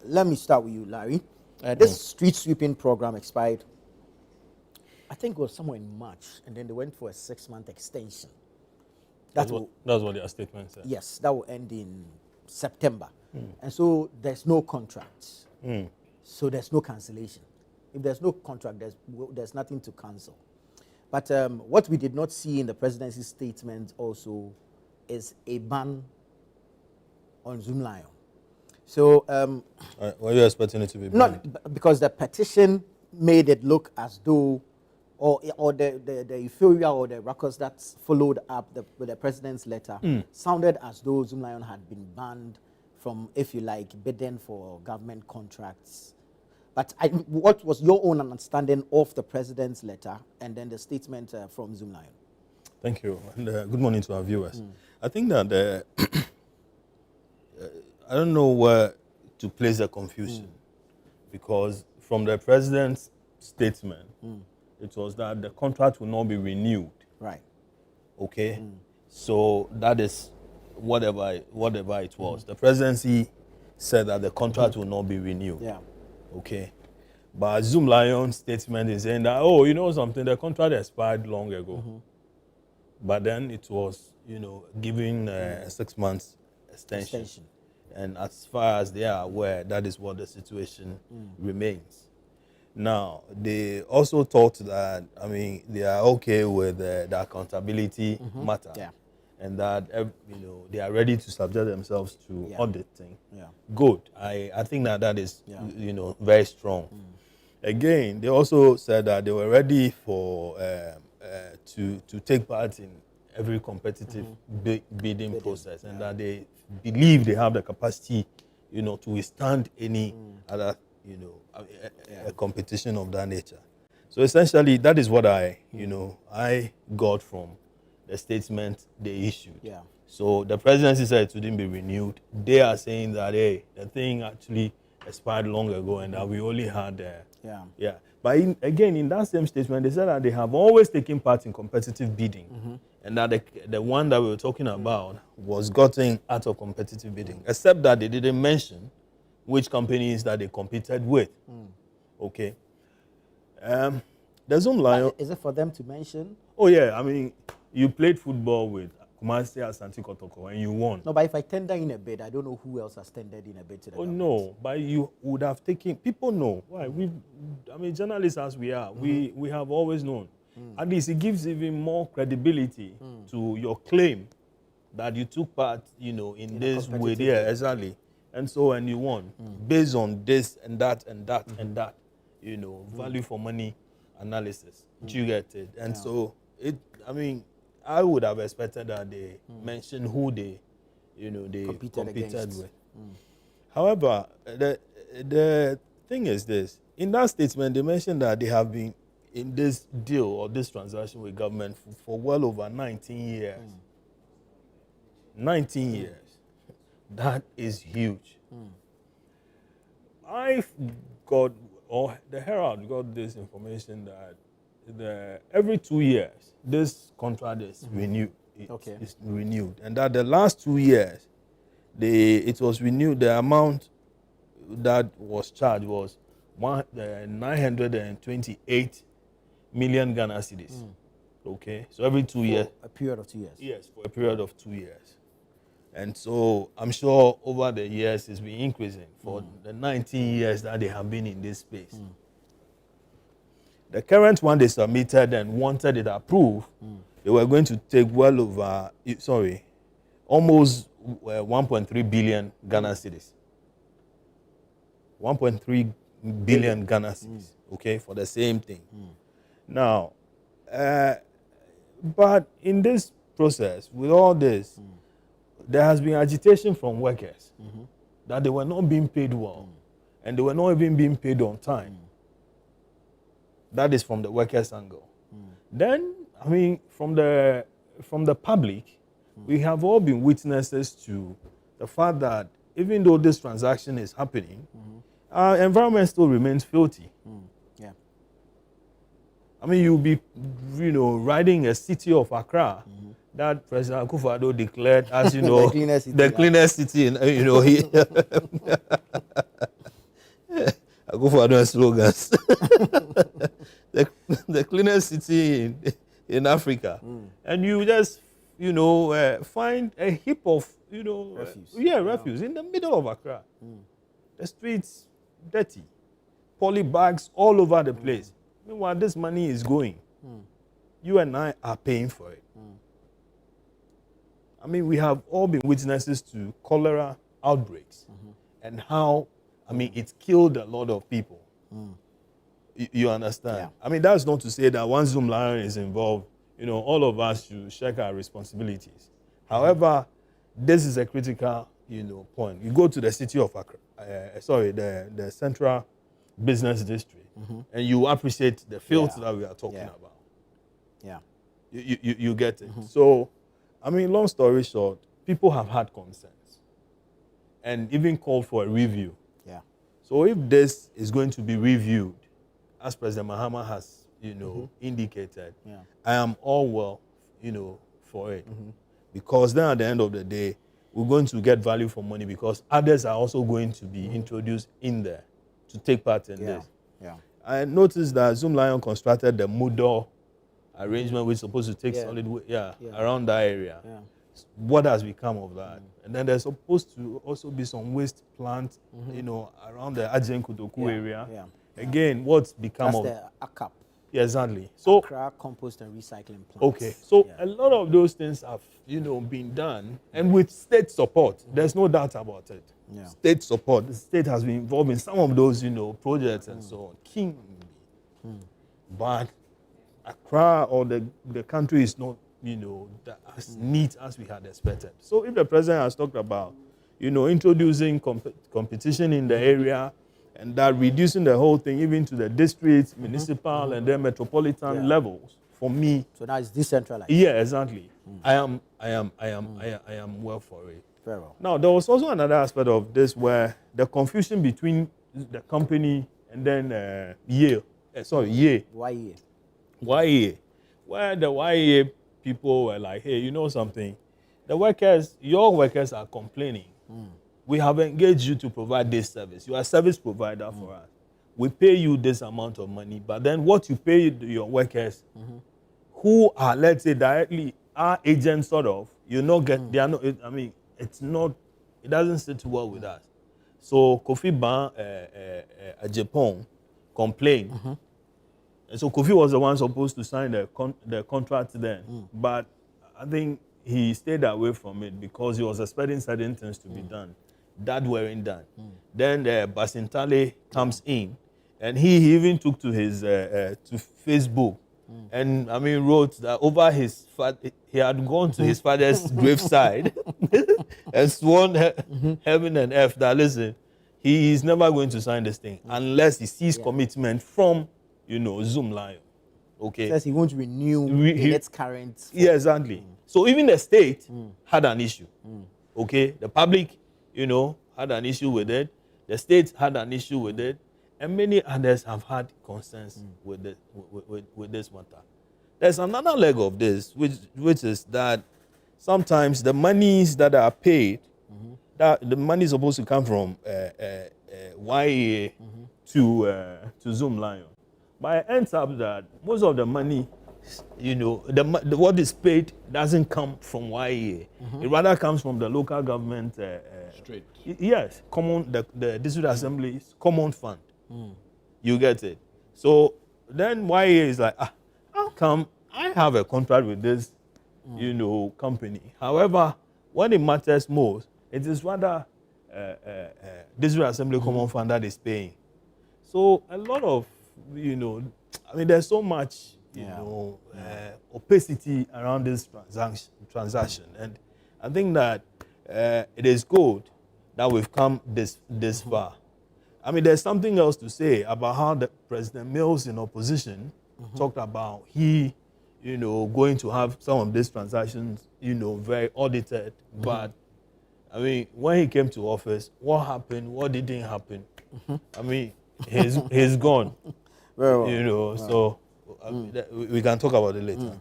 let me start with you, Larry. This street sweeping program expired, I think it was somewhere in March, and then they went for a 6-month extension. That's what their statement said. Yes, that will end in September. And so there's no contracts. So there's no cancellation. If there's no contract, there's nothing to cancel. But what we did not see in the presidency's statement also is a ban on Zoomlion. So were you expecting it to be banned? not because the petition made it look as though, or the euphoria or the records that followed up with the president's letter sounded as though Zoomlion had been banned from, if you like, bidding for government contracts. But what was your own understanding of the president's letter and then the statement from Zoomlion? Thank you, and good morning to our viewers. I think that I don't know where to place the confusion, because from the president's statement, it was that the contract will not be renewed. Right. Okay, so that is whatever it was. The presidency said that the contract will not be renewed. Yeah. Okay, but Zoomlion's statement is saying that, oh, you know something, the contract expired long ago, but then it was, given a 6 months extension. And as far as they are aware, that is what the situation remains. Now, they also thought that, they are okay with the accountability matter. Yeah. And that, they are ready to subject themselves to auditing. Yeah. Good. I think that is, very strong. Again, they also said that they were ready for to take part in every competitive bidding process, and that they believe they have the capacity, to withstand any other, a competition of that nature. So essentially, that is what I got from the statement they issued. Yeah. So the presidency said it wouldn't be renewed. They are saying that, hey, the thing actually expired long ago, and that we only had But again, in that same statement, they said that they have always taken part in competitive bidding, and that the one that we were talking about was gotten out of competitive bidding, except that they didn't mention which companies that they competed with. Okay. The Zoomlion. Is it for them to mention? Oh yeah, you played football with Kumasi Asante Kotoko and you won. No, but if I tender in a bid, I don't know who else has tendered in a bid to the government. No, but you would have taken. People know why. Journalists as we are, we have always known. At least it gives even more credibility to your claim that you took part, in this way. Yeah, exactly. And so, and you won based on this and that and that and that, value for money analysis. You get it? And so I would have expected that they mention who they competed with. However, the thing is this: in that statement, they mentioned that they have been in this deal or this transaction with government for well over 19 years. 19 years. That is huge. The Herald got this information that every 2 years, this contract is renewed. It's renewed. And that the last 2 years, it was renewed, the amount that was charged was 928 million Ghana cedis. Okay? So every 2 years. A period of 2 years. Yes, for a period of 2 years. And so I'm sure over the years it's been increasing for the 19 years that they have been in this space. The current one they submitted and wanted it approved, they were going to take almost 1.3 billion Ghana cedis. 1.3 billion Ghana cedis, okay, for the same thing. Now, but in this process, with all this, there has been agitation from workers that they were not being paid well, and they were not even being paid on time. That is from the workers' angle. Then, from the public, we have all been witnesses to the fact that even though this transaction is happening, our environment still remains filthy. You'll be, riding a city of Accra that President Akufo-Addo declared as, the cleanest city, Akufo-Addo's slogans. the cleanest city in Africa. And you just, find a heap of, Refuse. refuse in the middle of Accra. The streets dirty. Poly bags all over the place. Meanwhile, this money is going. You and I are paying for it. I mean, we have all been witnesses to cholera outbreaks and how, it killed a lot of people. You understand? Yeah. I mean, that's not to say that once Zoomlion is involved, all of us should check our responsibilities. However, this is a critical, point. You go to the city of Accra, the central business district, and you appreciate the fields that we are talking about. Yeah. You get it. So, long story short, people have had concerns and even called for a review. Yeah. So if this is going to be reviewed, as President Mahama has, indicated, I am all well, for it. Because then at the end of the day, we're going to get value for money because others are also going to be introduced in there to take part in this. Yeah. I noticed that Zoomlion constructed the Moodle arrangement which is supposed to take solid weight, around that area. Yeah. What has become of that? And then there's supposed to also be some waste plant, around the Ajen Kotoku area. Yeah. Again, what's become That's of the ACAP. Yeah, exactly. So Accra Compost and Recycling Plants. okay, so a lot of those things have, been done, and with state support, there's no doubt about it. Yeah. State support, the state has been involved in some of those, projects and so on. King, but Accra or the country is not, as neat as we had expected. So if the president has talked about, introducing competition in the area, and that reducing the whole thing even to the district, municipal, and then metropolitan levels, for me. So now it's decentralized. Yeah, exactly. I am well for it. Very well. Now there was also another aspect of this where the confusion between the company and then YEA, YEA. Where the YEA people were like, hey, you know something? Your workers are complaining. We have engaged you to provide this service. You are a service provider for us. We pay you this amount of money, but then what you pay your workers, who are, let's say, directly our agents, sort of, they are not. It doesn't sit well with us. So Kofi Ban, Japan, complained. And so Kofi was the one supposed to sign the contract then, but I think he stayed away from it because he was expecting certain things to be done that weren't done. Then Basintale comes in, and he even took to his to Facebook, and wrote that over his he had gone to his father's graveside and sworn heaven and earth that listen, he is never going to sign this thing unless he sees commitment from Zoomlion. Okay. Says he won't renew its current. Yeah, exactly. So even the state had an issue. Okay, the public, had an issue with it. The state had an issue with it, and many others have had concerns with this matter. There's another leg of this, which is that sometimes the monies that are paid, that the money is supposed to come from YEA to Zoomlion, but it ends up that most of the money, what is paid doesn't come from YEA. It rather comes from the local government. Straight. Yes, the district assembly's common fund. You get it. So then YEA is like, how come I have a contract with this, company? However, when it matters most, it is rather district assembly common fund that is paying. So a lot of, there's so much, opacity around this transaction, and I think that it is good that we've come this far. There's something else to say about how the President Mills in opposition talked about going to have some of these transactions, very audited. But when he came to office, what happened? What didn't happen? He's gone. Very well. So we can talk about it later.